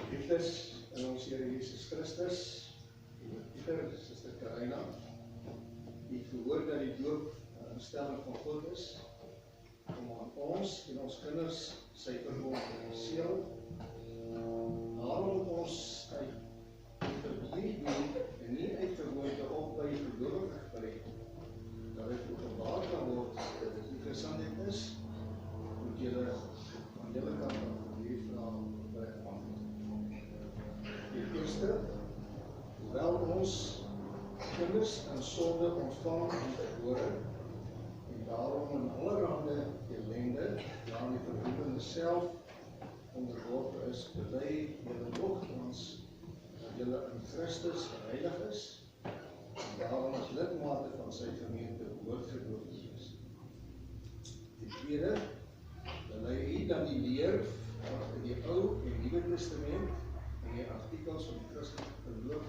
Geliefdes in ons Here Jesus Christus, Pieter, Suster Karina, die gehoor dat die doop 'n instelling van God is, om aan ons en ons kinders sy verbond te seël. Daarom moet ons uit hierdie doen en nie uit gewoonte op by gelowige gebruik, dat dit openbaar kan word dat dit nie gesindheid is, moet julle aan julle kant van hierdie vraag beantwoord. Die eerste, hoewel ons kinders in sonde ontvang en gebore, en daarom in allerhande ellende, aan die verdoemende self onderworpe is, bely julle nogtans dat julle in Christus heilig is, en daarom as lidmate van sy gemeente behoort gedoop te wees. Die tweede, bely u dat die leer wat in die Ou en Nuwe Testament en die artikels van die Christelike geloof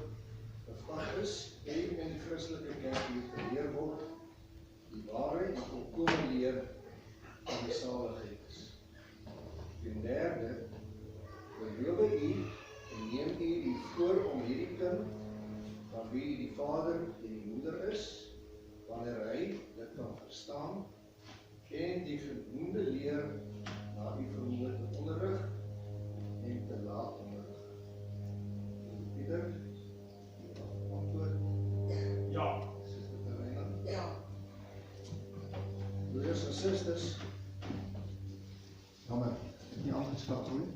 bevat is, en in die Christelike kerk hier geleer word, die ware en volkome leer van die saligheid is. Ten derde, beloof u en neem u die voor om hierdie kind, van wie die vader en die moeder is, wanneer hy dit kan verstaan, en die genoemde leer na die vermoë te onderrig en te laat onderrig. Pieter, antwoord? Ja. Suster Karina? Ja. Broeders en susters, Jammer, nie antwoordskap hoor.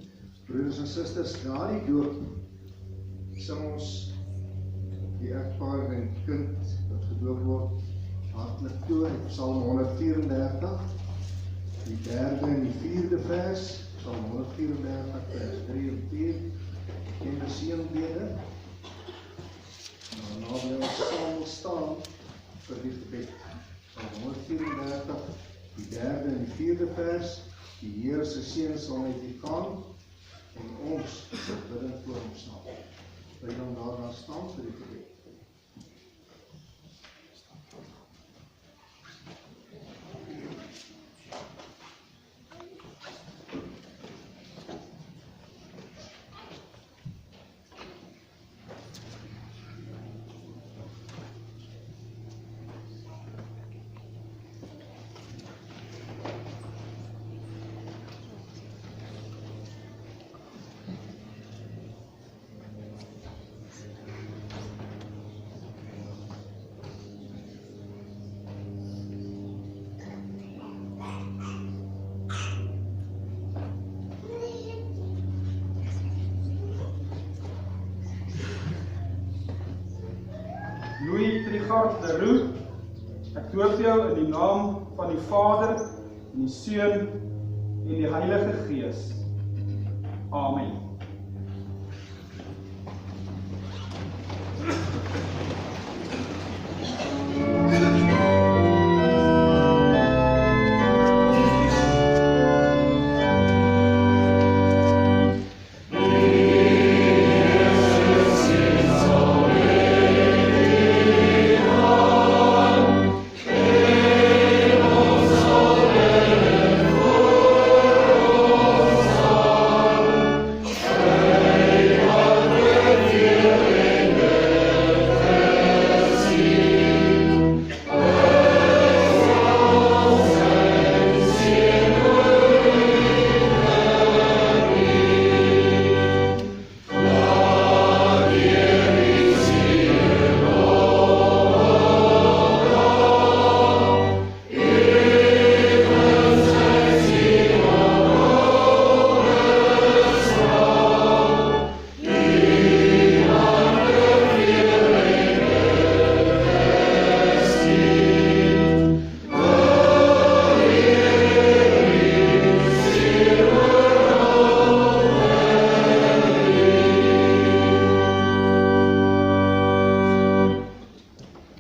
Broeders en susters, na die doop sing ons die egpaar en kind wat gedoop word hartlik toe uit Psalm 134, die derde en die vierde vers, Psalm 134 vers 3 en 4, en die seënbede. Nou wil ons saam staan vir die gebed. Psalm 134, die derde en die vierde vers, die Here se seën sal met u gaan, en ons biddend voor hom staan. Bly dan daarna staan vir die gebed. Louis Trigard de Roux, ek doop jou in die naam van die Vader, en die Seun en die Heilige Gees. Amen.